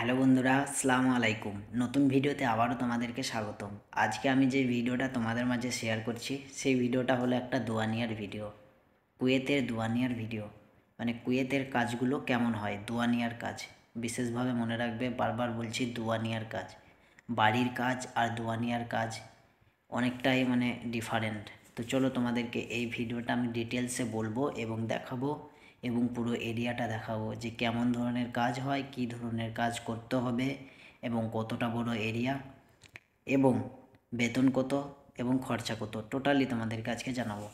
Hello বন্ধুরা, আসসালামু আলাইকুম। নতুন ভিডিওতে আবারও তোমাদেরকে স্বাগতম। আজকে আমি যে ভিডিওটা তোমাদের মাঝে শেয়ার করছি সেই ভিডিওটা হলো একটা দোয়ানিয়ার ভিডিও। কুয়েতের দোয়ানিয়ার ভিডিও, মানে কুয়েতের কাজগুলো কেমন হয়, দোয়ানিয়ার কাজ। বিশেষভাবে মনে রাখবে, বারবার বলছি দোয়ানিয়ার কাজ। বাড়ির কাজ আর দোয়ানিয়ার কাজ অনেকটাই ডিফারেন্ট। তো চলো তোমাদেরকে এই ভিডিওটা আমি ডিটেলসে বলবো এবং দেখাবো, এবং পুরো এরিয়াটা দেখাবো যে কেমন ধরনের কাজ হয়, কী ধরনের কাজ করতে হবে, এবং কতটা বড় এরিয়া, এবং বেতন কত এবং খরচা কত, টোটালি তোমাদেরকে আজকে জানাবো।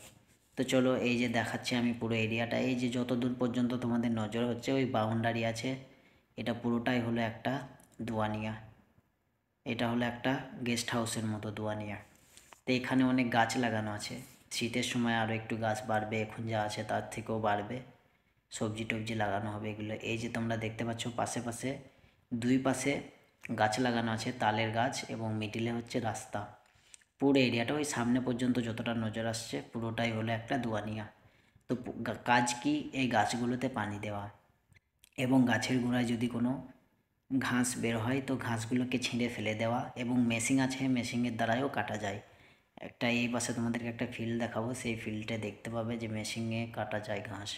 তো চলো, এই যে দেখাচ্ছি আমি পুরো এরিয়াটা, এই যে যত দূর পর্যন্ত তোমাদের নজর হচ্ছে ওই বাউন্ডারি আছে, এটা পুরোটাই হলো একটা দোয়ানিয়া। এটা হলো একটা গেস্ট হাউসের মতো দোয়ানিয়া। তো এখানে অনেক গাছ লাগানো আছে। শীতের সময় আরও একটু গাছ বাড়বে, এখন যা আছে তার থেকেও বাড়বে। সবজি টবজি লাগানো হবে এগুলো। এই যে তোমরা দেখতে পাচ্ছ পাশে পাশে দুই পাশে গাছ লাগানো আছে, তালের গাছ, এবং মিডিলে হচ্ছে রাস্তা। পুরো এরিয়াটা ওই সামনে পর্যন্ত যতটা নজর আসছে পুরোটাই হলো একটা দোয়ানিয়া। তো কাজ কি, এই গাছগুলোতে পানি দেওয়া, এবং গাছের গোড়ায় যদি কোনো ঘাস বের হয় তো ঘাসগুলোকে ছিঁড়ে ফেলে দেওয়া, এবং মেশিন আছে, মেশিনের দ্বারাও কাটা যায়। একটা এই পাশে তোমাদেরকে একটা ফিল্ড দেখাবো, সেই ফিল্ডে দেখতে পাবে যে মেশিনে কাটা যায় ঘাস।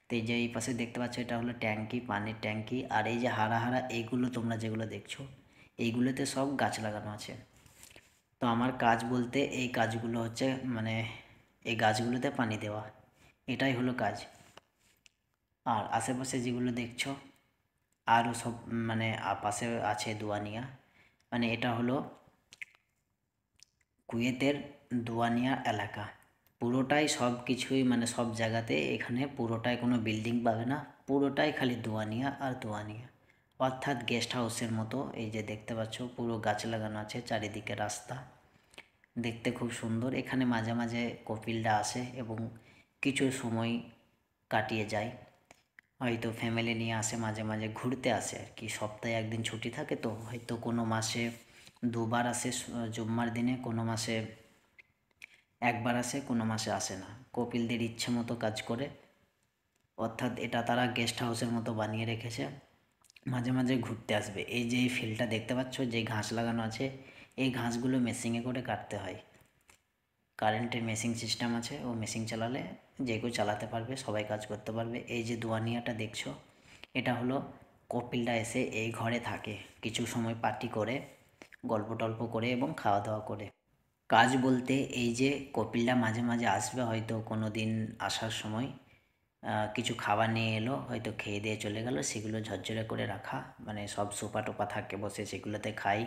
তো এই যে এই পাশে দেখতে পাচ্ছ এটা হলো ট্যাঙ্কি, পানির ট্যাঙ্কি। আর এই যে হারা হারা এইগুলো তোমরা যেগুলো দেখছো, এইগুলোতে সব গাছ লাগানো আছে। তো আমার কাজ বলতে এই কাজগুলো হচ্ছে এই গাছগুলোতে পানি দেওয়া, এটাই হলো কাজ। আর আশেপাশে যেগুলো দেখছো আরও সব পাশে আছে দোয়ানিয়া। এটা হলো কুয়েতের দোয়ানিয়া এলাকা। পুরোটাই সব কিছুই সব জায়গাতে, এখানে পুরোটাই কোনো বিল্ডিং পাবে না, পুরোটাই খালি দোয়ানিয়া আর দোয়ানিয়া, অর্থাৎ গেস্ট হাউসের মতো। এই যে দেখতে পাচ্ছ পুরো গাছ লাগানো আছে, চারিদিকে রাস্তা, দেখতে খুব সুন্দর। এখানে মাঝে মাঝে কপিলরা আসে এবং কিছু সময় কাটিয়ে যায়, হয়তো ফ্যামিলি নিয়ে আসে, মাঝে মাঝে ঘুরতে আসে আর কি। সপ্তাহে একদিন ছুটি থাকে, তো হয়তো কোনো মাসে দুবার আসে জুম্মার দিনে, কোনো মাসে একবার আসে, কোনো মাসে আসে না। কপিলদের ইচ্ছে মতো কাজ করে, অর্থাৎ এটা তারা গেস্ট হাউসের মতো বানিয়ে রেখেছে, মাঝে মাঝে ঘুরতে আসবে। এই যে এই ফিল্ডটা দেখতে পাচ্ছ, যে ঘাস লাগানো আছে, এই ঘাসগুলো মেশিনে করে কাটতে হয়। কারেন্টের মেশিন সিস্টেম আছে, ও মেশিন চালালে যে কেউ চালাতে পারবে, সবাই কাজ করতে পারবে। এই যে দোয়ানিয়াটা দেখছো, এটা হলো কপিলরা এসে এই ঘরে থাকে, কিছু সময় পার্টি করে, গল্প টল্প করে এবং খাওয়া দাওয়া করে। কাজ বলতে এই যে কপিলরা মাঝে মাঝে আসবে, হয়তো কোনো দিন আসার সময় কিছু খাবার নিয়ে এলো, হয়তো খেয়ে দিয়ে চলে গেল, সেগুলো ঝরঝরে করে রাখা, সব সোফা টোপা থাকে বসে, সেগুলোতে খাই।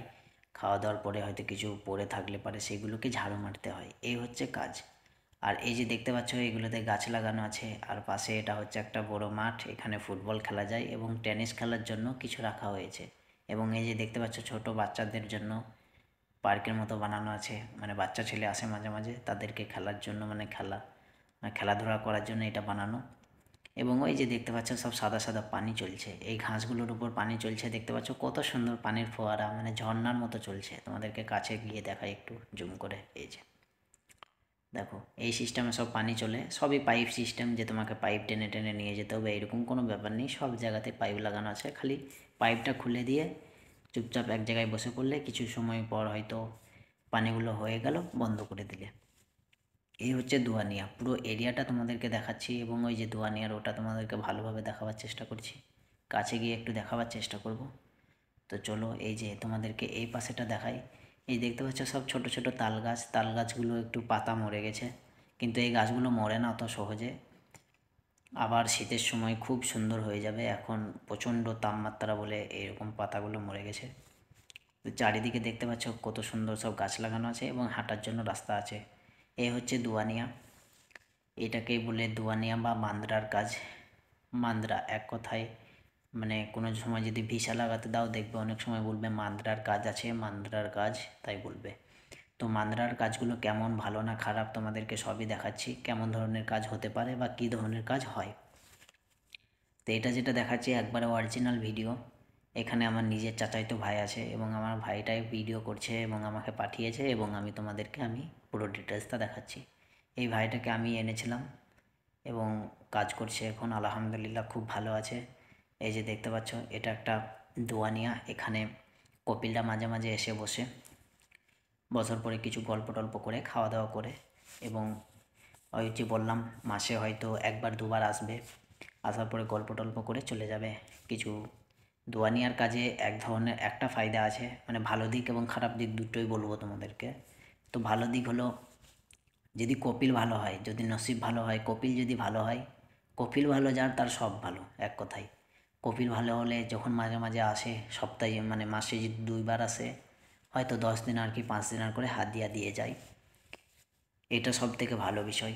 খাওয়া দাওয়ার পরে হয়তো কিছু পড়ে থাকলে পারে সেগুলোকে ঝাড়ু মারতে হয়, এই হচ্ছে কাজ। আর এই যে দেখতে পাচ্ছ এগুলোতে গাছ লাগানো আছে, আর পাশে এটা হচ্ছে একটা বড় মাঠ, এখানে ফুটবল খেলা যায় এবং টেনিস খেলার জন্য কিছু রাখা হয়েছে। এবং এই যে দেখতে পাচ্ছ ছোট বাচ্চাদের জন্য পার্কের মতো বানানো আছে, বাচ্চা ছেলে আসে মাঝে মাঝে, তাদেরকে খেলার জন্য খেলাধুলা করার জন্য এটা বানানো। এবং ওই যে দেখতে পাচ্ছ সব সাদা সাদা পানি চলছে, এই ঘাসগুলোর উপর পানি চলছে, দেখতে পাচ্ছ কত সুন্দর পানির ফোয়ারা, ঝর্ণার মতো চলছে। তোমাদেরকে কাছে গিয়ে দেখাই একটু জুম করে। এই যে দেখো, এই সিস্টেমে সব পানি চলে, সবই পাইপ সিস্টেম, যে তোমাকে পাইপ টেনে টেনে নিয়ে যেতে হবে এরকম কোনো ব্যাপার নেই, সব জায়গাতে পাইপ লাগানো আছে। খালি পাইপটা খুলে দিয়ে চুপচাপ এক জায়গায় বসে পড়লে কিছু সময় পর হয়তো পানিগুলো হয়ে গেল, বন্ধ করে দিলে। এই হচ্ছে দোয়ানিয়া, পুরো এরিয়াটা তোমাদেরকে দেখাচ্ছি, এবং ওই যে দোয়ানিয়ার ওটা তোমাদেরকে ভালোভাবে দেখাবার চেষ্টা করছি, কাছে গিয়ে একটু দেখাবার চেষ্টা করব। তো চলো, এই যে তোমাদেরকে এই পাশেটা দেখাই। এই দেখতে পাচ্ছ সব ছোট ছোট তাল গাছ, তাল গাছগুলো একটু পাতা মরে গেছে, কিন্তু এই গাছগুলো মরে না অত সহজে, আবার শীতের সময় খুব সুন্দর হয়ে যাবে। এখন প্রচণ্ড তাপমাত্রা বলে এরকম পাতাগুলো মরে গেছে। তো চারিদিকে দেখতে পাচ্ছ কত সুন্দর সব গাছ লাগানো আছে এবং হাঁটার জন্য রাস্তা আছে। এই হচ্ছে দোয়ানিয়া, এটাকেই বলে দোয়ানিয়া বা মান্দ্রার কাজ। মান্দ্রা এক কথায়, কোনো সময় যদি ভিসা লাগাতে দাও দেখবে অনেক সময় বলবে মান্দ্রার কাজ আছে, মান্দ্রার কাজ, তাই বলবে। তো মান্দ্রার কাজগুলো কেমন, ভালো না খারাপ, তোমাদেরকে সবই দেখাচ্ছি, কেমন ধরনের কাজ হতে পারে বা কী ধরনের কাজ হয়। তো এটা যেটা দেখাচ্ছি একবারে অরিজিনাল ভিডিও। এখানে আমার নিজের চাচাতো ভাই আছে, এবং আমার ভাইটাই ভিডিও করছে এবং আমাকে পাঠিয়েছে, এবং আমি পুরো ডিটেলসটা দেখাচ্ছি। এই ভাইটাকে আমি এনেছিলাম এবং কাজ করছে এখন, আলহামদুলিল্লাহ খুব ভালো আছে। এই যে দেখতে পাচ্ছ এটা একটা দোয়ানিয়া। এখানে কপিলরা মাঝে মাঝে এসে বসার পরে কিছু গল্প টল্প করে খাওয়া দাওয়া করে, এবং ওই যে বললাম মাসে হয়তো একবার দুবার আসবে, আসার পরে গল্প টল্প করে চলে যাবে। কিছু দোয়ানিয়ার কাজে এক ধরনের একটা ফায়দা আছে, মানে ভালো দিক এবং খারাপ দিক দুটোই বলবো তোমাদেরকে। তো ভালো দিক হলো, যদি কপিল ভালো হয়, যদি নসিব ভালো হয়, কপিল যদি ভালো হয়, কপিল ভালো যার তার সব ভালো, এক কথায়। কপিল ভালো হলে যখন মাঝে মাঝে আসে, সপ্তাহে মানে মাসে যদি 2বার আসে, হয়তো 10 দিন আর কি 5 দিন আর করে হাদিয়া দিয়ে যায়, এটা সব থেকে ভালো বিষয়।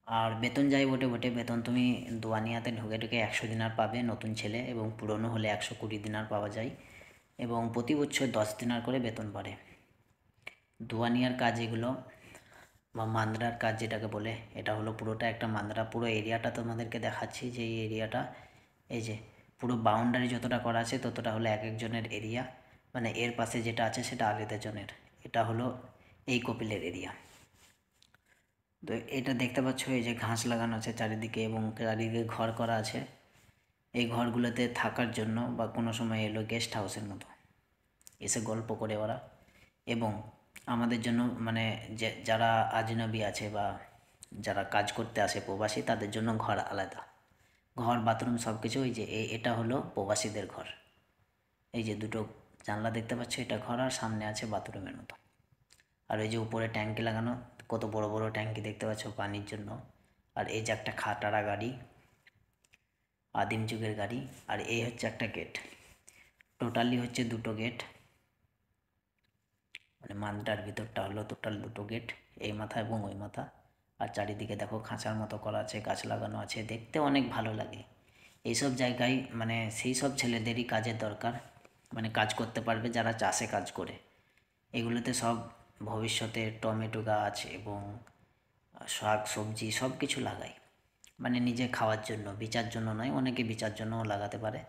আর বেতন যাই বটে বটে, বেতন তুমি দোয়ানিয়াতে ঢুকে ঢুকে 100 দিনার পাবে নতুন ছেলে, এবং পুরনো হলে 120 দিনার পাওয়া যায়, এবং প্রতি বছর 10 দিনার করে বেতন বাড়ে। দোয়ানিয়ার কাজ এগুলো, বা মান্দ্রার কাজ যেটাকে বলে, এটা হলো পুরোটা একটা মান্দ্রা। পুরো এরিয়াটা তোমাদেরকে দেখাচ্ছি, যে এই এরিয়াটা, এই যে পুরো বাউন্ডারি যতটা করা আছে ততটা হলো এক একজনের এরিয়া, মানে এর পাশে যেটা আছে সেটা আরেকটা জনের। এটা হলো এই কপিলের এরিয়া। তো এটা দেখতে পাচ্ছ, এই যে ঘাস লাগানো আছে চারিদিকে, এবং চারিদিকে ঘর করা আছে। এই ঘরগুলোতে থাকার জন্য, বা কোনো সময় এলো গেস্ট হাউসের মতো এসে গল্প করে ওরা, এবং আমাদের জন্য মানে যে যারা আজনবী আছে বা যারা কাজ করতে আসে প্রবাসী, তাদের জন্য ঘর আলাদা, ঘর বাথরুম সব কিছু। ওই যে এটা হলো প্রবাসীদের ঘর। এই যে দুটো জানলা দেখতে পাচ্ছ, এটা ঘর, আর সামনে আছে বাথরুমের মতো। আর ওই যে উপরে ট্যাঙ্কি লাগানো, কত বড় বড় ট্যাঙ্কি দেখতে পাচ্ছ পানির জন্য। আর এই যে একটা খাটারা গাড়ি, আদিম যুগের গাড়ি। আর এই হচ্ছে একটা গেট, টোটালি হচ্ছে 2টো গেট, মানে মান্দ্রার ভিতরটা হলো টোটাল 2টো গেট, এই মাথা এবং ওই মাথা। আর চারিদিকে দেখো খাঁচার মতো করা আছে, গাছ লাগানো আছে, দেখতে অনেক ভালো লাগে। এইসব জায়গায় মানে সেই সব ছেলেদেরই কাজের দরকার, মানে কাজ করতে পারবে যারা চাষে কাজ করে। এগুলোতে সব ভবিষ্যতে টমেটো গাছ এবং শাক সবজি সব কিছু লাগায়, মানে নিজে খাওয়ার জন্য, বিচার জন্য নয়, অনেকে বিচার জন্যও লাগাতে পারে।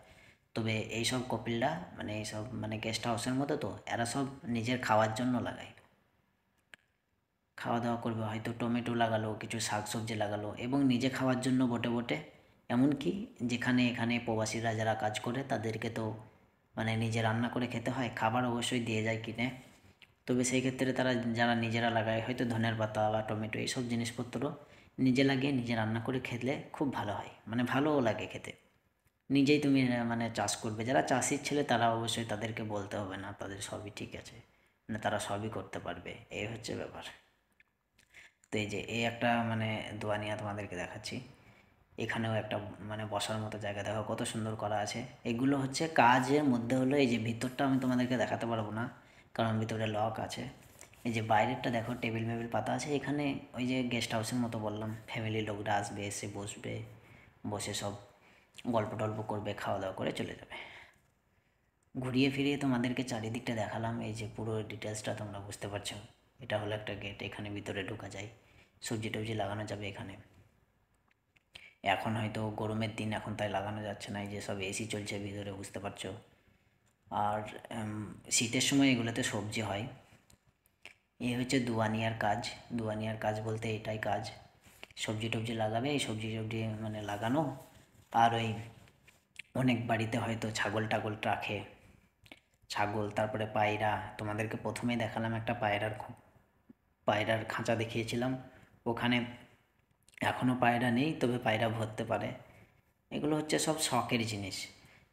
তবে এইসব কপিলরা, মানে এইসব মানে গেস্ট হাউসের মতো, তো এরা সব নিজের খাওয়ার জন্য লাগায়। খাওয়া দাওয়া করবে, হয়তো টমেটো লাগালো, কিছু শাক সবজি লাগালো, এবং নিজে খাওয়ার জন্য বটে বটে। এমনকি যেখানে এখানে প্রবাসীরা যারা কাজ করে তাদেরকে তো মানে নিজে রান্না করে খেতে হয়, খাবার অবশ্যই দিয়ে যায় কিনে। তবে সেই ক্ষেত্রে তারা যারা নিজেরা লাগায়, হয়তো ধনের পাতা বা টমেটো এইসব জিনিসপত্র নিজে লাগিয়ে নিজে রান্না করে খেলে খুব ভালো হয়, মানে ভালোও লাগে খেতে। নিজেই তুমি মানে চাষ করবে, যারা চাষির ছেলে তারা অবশ্যই, তাদেরকে বলতে হবে না, তাদের সবই ঠিক আছে, মানে তারা সবই করতে পারবে, এই হচ্ছে ব্যাপার। তো এই যে এই একটা মানে দোয়ানিয়া তোমাদেরকে দেখাচ্ছি, এখানেও একটা মানে বসার মতো জায়গা, দেখো কত সুন্দর করা আছে। এগুলো হচ্ছে কাজের মধ্যে হলো, এই যে ভিতরটা আমি তোমাদেরকে দেখাতে পারবো না, কারণ ভিতরে লক আছে। এই যে বাইরেরটা দেখো, টেবিল মেবিল পাতা আছে এখানে, ওই যে গেস্ট হাউসের মতো বললাম, ফ্যামিলির লোকরা আসবে, এসে বসবে, বসে সব গল্প টল্প করবে, খাওয়া দাওয়া করে চলে যাবে। ঘুরিয়ে ফিরিয়ে তোমাদেরকে চারিদিকটা দেখালাম, এই যে পুরো ডিটেলসটা তোমরা বুঝতে পারছো। এটা হলো একটা গেট, এখানে ভিতরে ঢোকা যায়, সবজি টবজি লাগানো যাবে এখানে। এখন হয়তো গরমের দিন, এখন তাই লাগানো যাচ্ছে না, এই যে সব এসি চলছে ভিতরে, বুঝতে পারছো। আর শীতের সময় এগুলোতে সবজি হয়। এই হচ্ছে দোয়ানিয়ার কাজ। দোয়ানিয়ার কাজ বলতে এটাই কাজ, সবজি টবজি লাগাবে, এই সবজি টবজি মানে লাগানো। আর ওই অনেক বাড়িতে হয়তো ছাগল টাগল রাখে, ছাগল, তারপরে পায়রা। তোমাদেরকে প্রথমেই দেখালাম একটা পায়রার খাঁচা দেখিয়েছিলাম, ওখানে এখনও পায়রা নেই, তবে পায়রা ভরতে পারে। এগুলো হচ্ছে সব শখের জিনিস,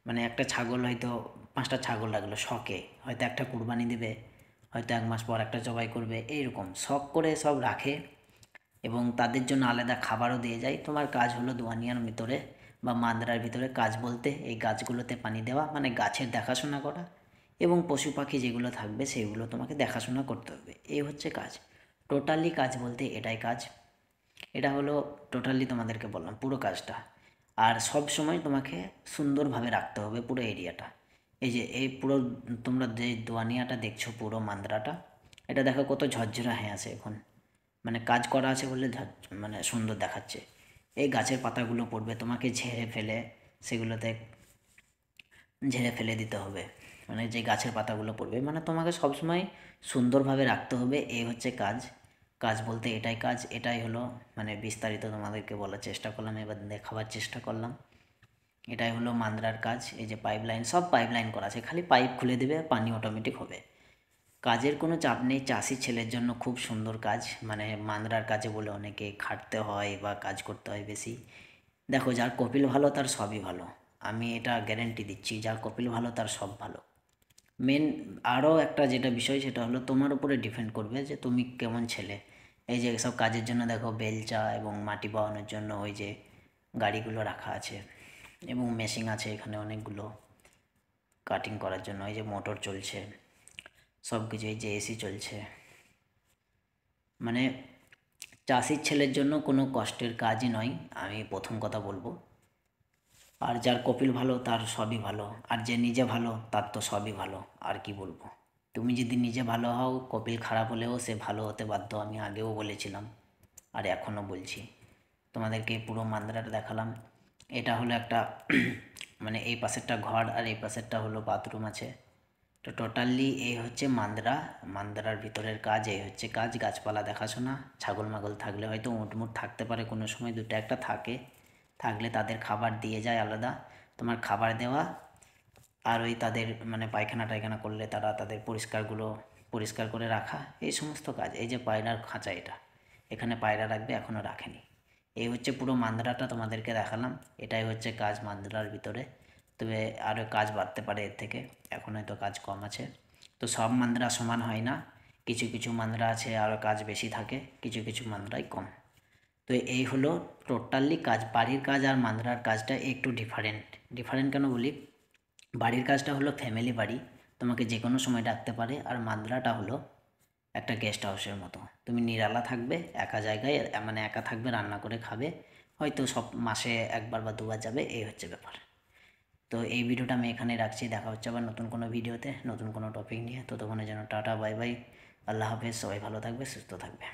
মানে একটা ছাগল হয়তো 5টা ছাগল লাগলো শখে, হয়তো একটা কুরবানি দেবে, হয়তো 1 মাস পর একটা জবাই করবে, এইরকম শখ করে সব রাখে, এবং তাদের জন্য আলাদা খাবারও দিয়ে যায়। তোমার কাজ হলো দোয়ানিয়ার ভিতরে বা মান্দ্রার ভিতরে কাজ বলতে এই গাছগুলোতে পানি দেওয়া, মানে গাছের দেখাশোনা করা, এবং পশু পাখি যেগুলো থাকবে সেগুলো তোমাকে দেখাশোনা করতে হবে, এই হচ্ছে কাজ। টোটালি কাজ বলতে এটাই কাজ। এটা হলো টোটালি তোমাদেরকে বললাম পুরো কাজটা। আর সব সময় তোমাকে সুন্দরভাবে রাখতে হবে পুরো এরিয়াটা। এই যে এই পুরো তোমরা যে দোয়ানিয়াটা দেখছো, পুরো মান্দ্রাটা, এটা দেখো কত ঝরঝরা হয়ে আছে এখন, মানে কাজ করা আছে বলে মানে সুন্দর দেখাচ্ছে। এই গাছের পাতাগুলো পড়বে, তোমাকে ঝেড়ে ফেলে দিতে হবে, মানে যে গাছের পাতাগুলো পড়বে, মানে তোমাকে সবসময় সুন্দরভাবে রাখতে হবে, এই হচ্ছে কাজ। কাজ বলতে এটাই কাজ, এটাই হলো মানে বিস্তারিত তোমাদেরকে বলার চেষ্টা করলাম, এবার দেখাবার চেষ্টা করলাম। এটাই হলো মান্দ্রার কাজ। এই যে পাইপলাইন, সব পাইপলাইন করা আছে, খালি পাইপ খুলে দেবে, পানি অটোমেটিক হবে। কাজের কোনো চাপ নেই, চাষি ছেলের জন্য খুব সুন্দর কাজ। মানে মান্দ্রার কাজে বলে অনেকে খাটতে হয় বা কাজ করতে হয় বেশি। দেখো, যার কপিল ভালো তার সবই ভালো, আমি এটা গ্যারেন্টি দিচ্ছি, যার কপিল ভালো তার সব ভালো। মেন আরও একটা যেটা বিষয়, সেটা হলো তোমার উপরে ডিপেন্ড করবে যে তুমি কেমন ছেলে। এই যে সব কাজের জন্য দেখো বেলচা এবং মাটি বওয়ানোর জন্য ওই যে গাড়িগুলো রাখা আছে, এবং মেশিন আছে এখানে অনেকগুলো কাটিং করার জন্য। এই যে মোটর চলছে, সব কিছু, এই যে এসি চলছে। মানে চাষির ছেলের জন্য কোনো কষ্টের কাজই নয়, আমি প্রথম কথা বলবো। আর যার কপিল ভালো তার সবই ভালো, আর যে নিজে ভালো তার তো সবই ভালো। আর কি বলবো, তুমি যদি নিজে ভালো হও, কপিল খারাপ হলেও সে ভালো হতে বাধ্য, আমি আগেও বলেছিলাম আর এখনও বলছি। তোমাদেরকে পুরো মান্দ্রাটা দেখালাম। এটা হলো একটা মানে এই পাশেরটা ঘর আর এই পাশেরটা হলো বাথরুম আছে। তো টোটালি এই হচ্ছে মান্দ্রা। মান্দ্রার ভিতরের কাজ এই হচ্ছে কাজ। গাছপালা দেখাশোনা, ছাগল মাগল থাকলে হয়তো উঁটমুট থাকতে পারে, কোনো সময় দুটো একটা থাকে, থাকলে তাদের খাবার দিয়ে যায় আলাদা। তোমার খাবার দেওয়া, আর ওই তাদের মানে পায়খানা টায়খানা করলে তারা তাদের পরিষ্কারগুলো পরিষ্কার করে রাখা, এই সমস্ত কাজ। এই যে পায়রার খাঁচা, এটা এখানে পায়রা রাখবে, এখনও রাখেনি। এই হচ্ছে পুরো মান্দ্রাটা তোমাদেরকে দেখালাম। এটাই হচ্ছে কাজ মান্দ্রার ভিতরে। তবে আরও কাজ বাড়তে পারে এর থেকে, এখন হয়তো কাজ কম আছে। তো সব মান্দ্রা সমান হয় না, কিছু কিছু মান্দ্রা আছে আরও কাজ বেশি থাকে, কিছু কিছু মান্দ্রাই কম। তো এই হলো টোটালি কাজ। বাড়ির কাজ আর মান্দ্রার কাজটা একটু ডিফারেন্ট। ডিফারেন্ট কেন বলি, বাড়ির কাজটা হলো ফ্যামিলি বাড়ি, তোমাকে যে কোনো সময় ডাকতে পারে। আর মান্দ্রাটা হলো একটা গেস্ট হাউসের মতো, তুমি নিরালা থাকবে একা জায়গায়, মানে একা থাকবে, রান্না করে খাবে, হয়তো সব মাসে একবার বা দুবার যাবে, এই হচ্ছে ব্যাপার। তো এই ভিডিওটা আমি এখানে রাখছি, দেখা হচ্ছে আবার নতুন কোনো ভিডিওতে নতুন কোনো টপিক নিয়ে। ততক্ষণের জন্য টাটা, বাই বাই, আল্লাহ হাফেজ, সবাই ভালো থাকবে, সুস্থ থাকবে।